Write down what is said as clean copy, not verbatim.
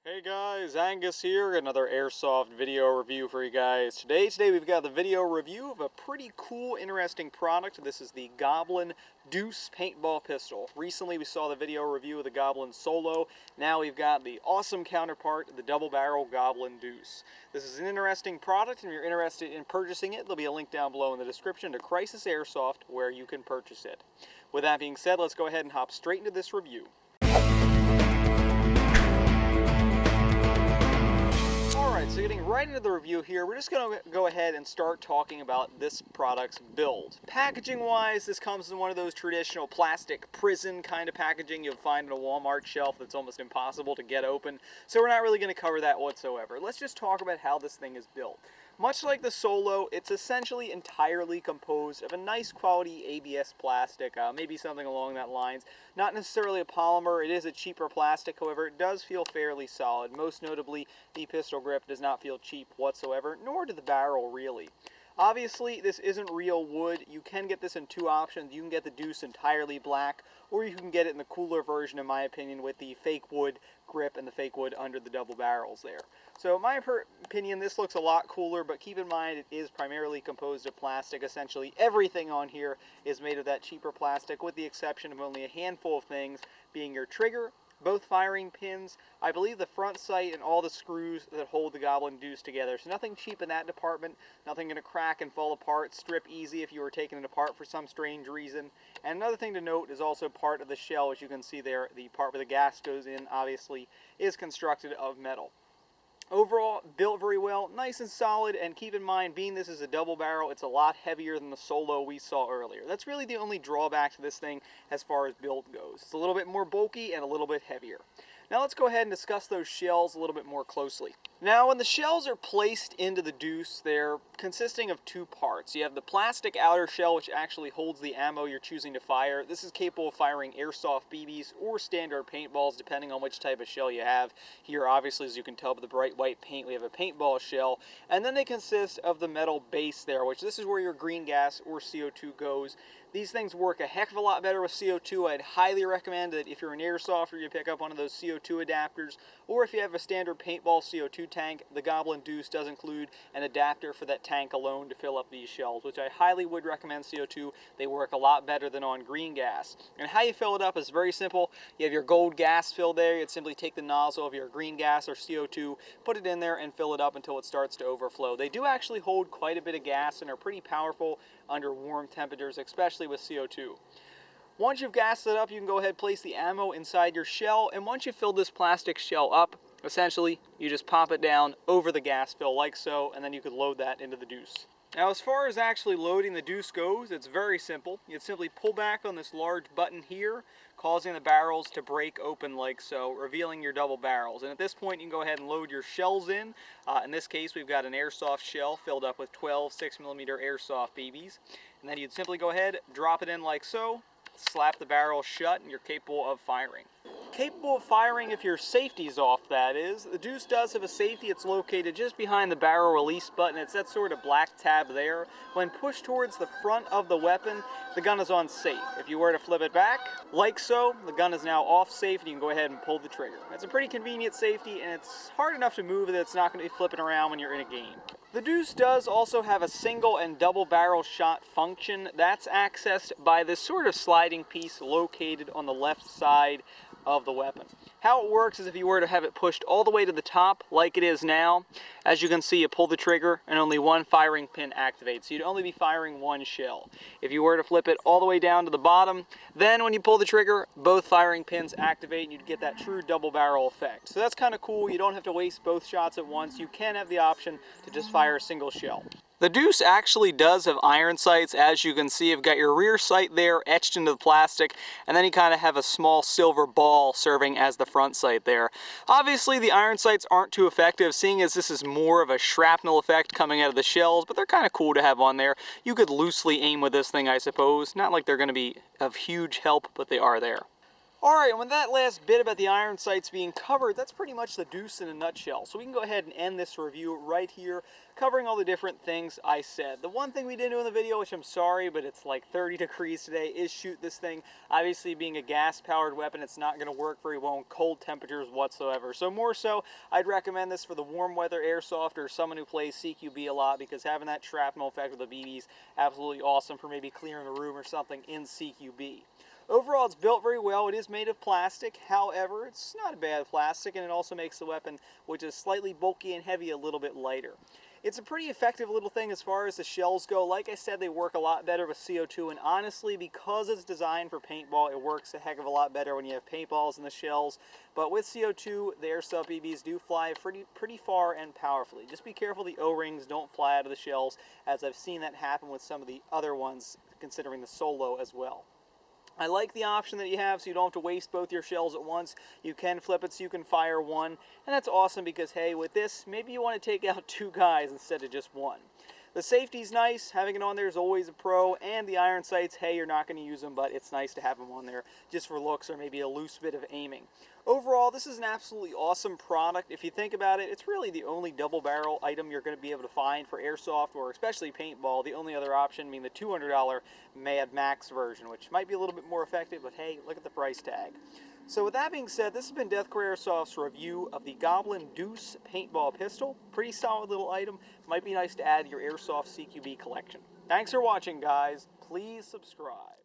Hey guys, Angus here, another Airsoft video review for you guys. Today we've got the video review of a pretty cool, interesting product. This is the Goblin Deuce paintball pistol. Recently we saw the video review of the Goblin Solo. Now we've got the awesome counterpart, the double barrel Goblin Deuce. This is an interesting product, and if you're interested in purchasing it, there'll be a link down below in the description to Crisis Airsoft where you can purchase it. With that being said, let's go ahead and hop straight into this review. So getting right into the review here, we're just going to go ahead and start talking about this product's build. Packaging wise, this comes in one of those traditional plastic prison kind of packaging you'll find in a Walmart shelf that's almost impossible to get open. So we're not really going to cover that whatsoever. Let's just talk about how this thing is built. Much like the Solo, it's essentially entirely composed of a nice quality ABS plastic, maybe something along that lines. Not necessarily a polymer, it is a cheaper plastic, however it does feel fairly solid. Most notably, the pistol grip does not feel cheap whatsoever, nor do the barrel really. Obviously, this isn't real wood. You can get this in two options. You can get the Deuce entirely black, or you can get it in the cooler version, in my opinion, with the fake wood grip and the fake wood under the double barrels there. So in my opinion, this looks a lot cooler, but keep in mind it is primarily composed of plastic. Essentially everything on here is made of that cheaper plastic, with the exception of only a handful of things, being your trigger, both firing pins, I believe the front sight, and all the screws that hold the Goblin Deuce together. So nothing cheap in that department, nothing going to crack and fall apart, strip easy if you were taking it apart for some strange reason. And another thing to note is also part of the shell, as you can see there, the part where the gas goes in, obviously, is constructed of metal. Overall, built very well, nice and solid, and keep in mind, being this is a double barrel, it's a lot heavier than the Solo we saw earlier. That's really the only drawback to this thing as far as build goes. It's a little bit more bulky and a little bit heavier. Now let's go ahead and discuss those shells a little bit more closely. Now when the shells are placed into the Deuce, they're consisting of two parts. You have the plastic outer shell, which actually holds the ammo you're choosing to fire. This is capable of firing Airsoft BBs or standard paintballs, depending on which type of shell you have. Here, obviously, as you can tell by the bright white paint, we have a paintball shell. And then they consist of the metal base there, which this is where your green gas or CO2 goes. These things work a heck of a lot better with CO2. I'd highly recommend that if you're an Airsofter, you pick up one of those CO2 adapters, or if you have a standard paintball CO2 tank, the Goblin Deuce does include an adapter for that tank alone to fill up these shells, which I highly would recommend CO2. They work a lot better than on green gas. And how you fill it up is very simple. You have your gold gas fill there. You'd simply take the nozzle of your green gas or CO2, put it in there, and fill it up until it starts to overflow. They do actually hold quite a bit of gas and are pretty powerful under warm temperatures, especially with CO2. Once you've gassed it up, you can go ahead and place the ammo inside your shell, and once you fill this plastic shell up, essentially you just pop it down over the gas fill like so, and then you could load that into the Deuce. Now as far as actually loading the Deuce goes, it's very simple. You'd simply pull back on this large button here, causing the barrels to break open like so, revealing your double barrels. And at this point you can go ahead and load your shells in. In this case we've got an Airsoft shell filled up with 12 6mm Airsoft BBs. And then you'd simply go ahead, drop it in like so, slap the barrel shut, and you're capable of firing. Capable of firing if your safety's off, that is. The Deuce does have a safety. It's located just behind the barrel release button. It's that sort of black tab there. When pushed towards the front of the weapon, the gun is on safe. If you were to flip it back, like so, the gun is now off safe, and you can go ahead and pull the trigger. It's a pretty convenient safety, and it's hard enough to move that it's not going to be flipping around when you're in a game. The Deuce does also have a single and double barrel shot function. That's accessed by this sort of sliding piece located on the left side of the weapon. How it works is if you were to have it pushed all the way to the top like it is now, as you can see, you pull the trigger and only one firing pin activates. So you'd only be firing one shell. If you were to flip it all the way down to the bottom, then when you pull the trigger, both firing pins activate and you'd get that true double barrel effect. So that's kind of cool. You don't have to waste both shots at once. You can have the option to just fire a single shell. The Deuce actually does have iron sights. As you can see, you've got your rear sight there etched into the plastic, and then you kind of have a small silver ball serving as the front sight there. Obviously, the iron sights aren't too effective, seeing as this is more of a shrapnel effect coming out of the shells, but they're kind of cool to have on there. You could loosely aim with this thing, I suppose. Not like they're going to be of huge help, but they are there. Alright, and with that last bit about the iron sights being covered, that's pretty much the Deuce in a nutshell. So we can go ahead and end this review right here, covering all the different things I said. The one thing we didn't do in the video, which I'm sorry, but it's like 30 degrees today, is shoot this thing. Obviously, being a gas-powered weapon, it's not going to work very well in cold temperatures whatsoever. So more so, I'd recommend this for the warm weather airsoft or someone who plays CQB a lot, because having that shrapnel effect with the BB's absolutely awesome for maybe clearing a room or something in CQB. Overall, it's built very well. It is made of plastic. However, it's not a bad plastic, and it also makes the weapon, which is slightly bulky and heavy, a little bit lighter. It's a pretty effective little thing as far as the shells go. Like I said, they work a lot better with CO2, and honestly, because it's designed for paintball, it works a heck of a lot better when you have paintballs in the shells. But with CO2, the airsoft BBs do fly pretty far and powerfully. Just be careful the O-rings don't fly out of the shells, as I've seen that happen with some of the other ones, considering the solo as well. I like the option that you have, so you don't have to waste both your shells at once. You can flip it so you can fire one, and that's awesome because, hey, with this, maybe you want to take out 2 guys instead of just 1. The safety's nice. Having it on there is always a pro, and the iron sights, hey, you're not going to use them, but it's nice to have them on there just for looks or maybe a loose bit of aiming. Overall, this is an absolutely awesome product. If you think about it, it's really the only double barrel item you're going to be able to find for airsoft or especially paintball. The only other option being the $200 Mad Max version, which might be a little bit more effective, but hey, look at the price tag. So with that being said, this has been Deathcore Airsoft's review of the Goblin Deuce paintball pistol. Pretty solid little item. Might be nice to add to your Airsoft CQB collection. Thanks for watching, guys. Please subscribe.